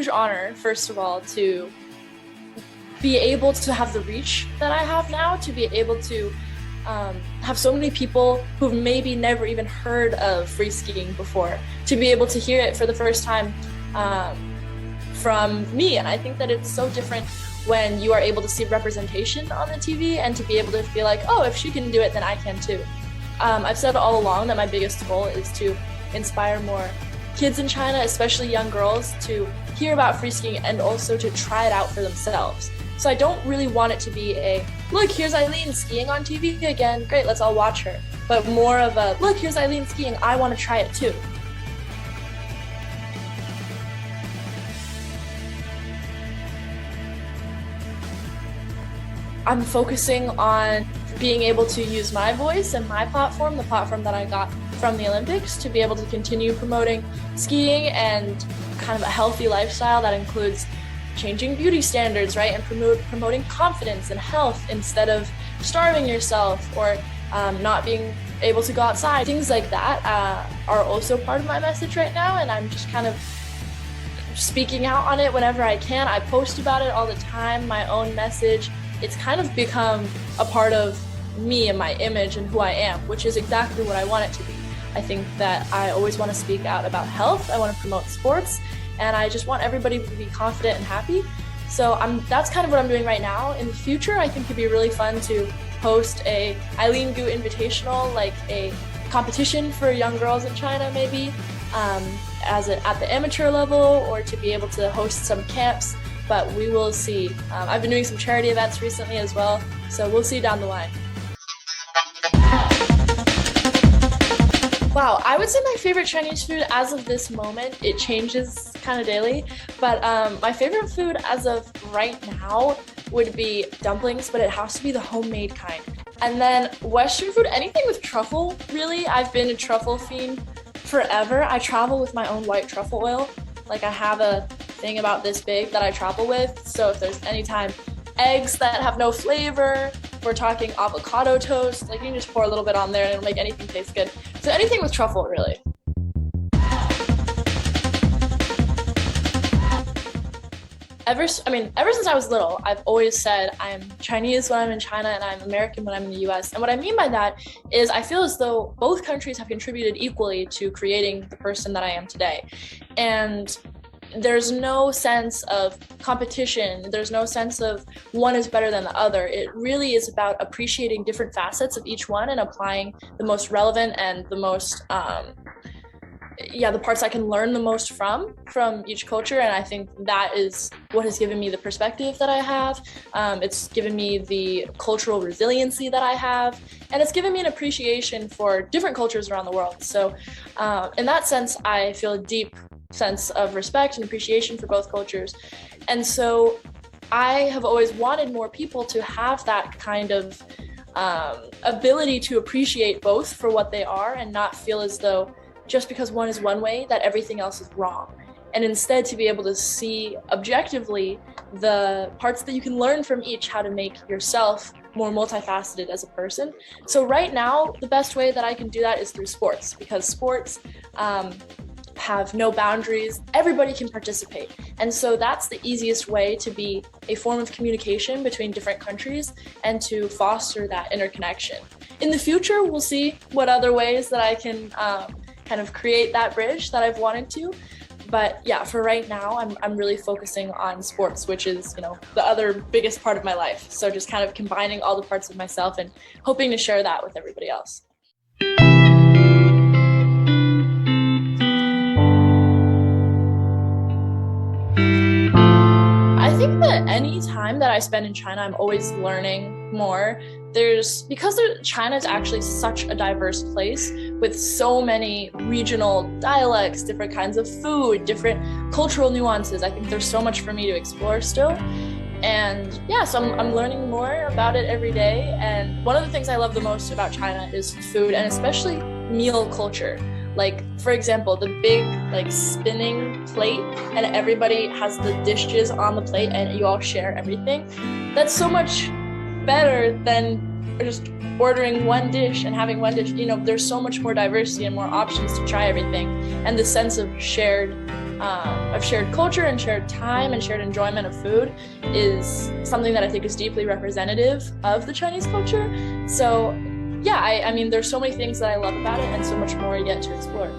huge honor, first of all, to be able to have the reach that I have now, to be able to have so many people who've maybe never even heard of free skiing before, to be able to hear it for the first time from me. And I think that it's so different when you are able to see representation on the TV and to be able to feel like, oh, if she can do it, then I can too. I've said all along that my biggest goal is to inspire more kids in China, especially young girls, to hear about free skiing and also to try it out for themselves. So I don't really want it to be a, look, here's Eileen skiing on TV again, great, let's all watch her. But more of a, look, here's Eileen skiing, I want to try it too. I'm focusing on being able to use my voice and my platform, the platform that I got from the Olympics, to be able to continue promoting skiing and kind of a healthy lifestyle that includes changing beauty standards, right? And promoting confidence and health instead of starving yourself or not being able to go outside. Things like that are also part of my message right now, and I'm just kind of speaking out on it whenever I can. I post about it all the time, my own message. It's kind of become a part of me and my image and who I am, which is exactly what I want it to be. I think that I always want to speak out about health, I want to promote sports, and I just want everybody to be confident and happy. So that's kind of what I'm doing right now. In the future, I think it'd be really fun to host a Eileen Gu Invitational, like a competition for young girls in China maybe, at the amateur level, or to be able to host some camps, but we will see. I've been doing some charity events recently as well, so we'll see down the line. Wow, I would say my favorite Chinese food as of this moment, it changes kind of daily, but my favorite food as of right now would be dumplings, but it has to be the homemade kind. And then Western food, anything with truffle, really. I've been a truffle fiend forever. I travel with my own white truffle oil. Like, I have a thing about this big that I travel with, so if there's any time eggs that have no flavor, we're talking avocado toast, like you can just pour a little bit on there and it'll make anything taste good. So anything with truffle, really. Ever since I was little, I've always said I'm Chinese when I'm in China and I'm American when I'm in the US. And what I mean by that is I feel as though both countries have contributed equally to creating the person that I am today. And there's no sense of competition. There's no sense of one is better than the other. It really is about appreciating different facets of each one and applying the most relevant and the most, the parts I can learn the most from each culture. And I think that is what has given me the perspective that I have. It's given me the cultural resiliency that I have, and it's given me an appreciation for different cultures around the world. So in that sense, I feel a deep sense of respect and appreciation for both cultures. And so I have always wanted more people to have that kind of ability to appreciate both for what they are and not feel as though just because one is one way that everything else is wrong. And instead to be able to see objectively the parts that you can learn from each, how to make yourself more multifaceted as a person. So right now, the best way that I can do that is through sports, because sports have no boundaries. Everybody can participate. And so that's the easiest way to be a form of communication between different countries and to foster that interconnection. In the future, we'll see what other ways that I can kind of create that bridge that I've wanted to. But yeah, for right now, I'm really focusing on sports, which is, the other biggest part of my life. So just kind of combining all the parts of myself and hoping to share that with everybody else. I think that any time that I spend in China, I'm always learning more. Because China is actually such a diverse place with so many regional dialects, different kinds of food, different cultural nuances. I think there's so much for me to explore still. And yeah, so I'm learning more about it every day. And one of the things I love the most about China is food, and especially meal culture. Like, for example, the big spinning plate and everybody has the dishes on the plate and you all share everything. That's so much better than just ordering one dish and having one dish. There's so much more diversity and more options to try everything. And the sense of shared of shared culture and shared time and shared enjoyment of food is something that I think is deeply representative of the Chinese culture. So yeah, I mean, there's so many things that I love about it and so much more yet to explore.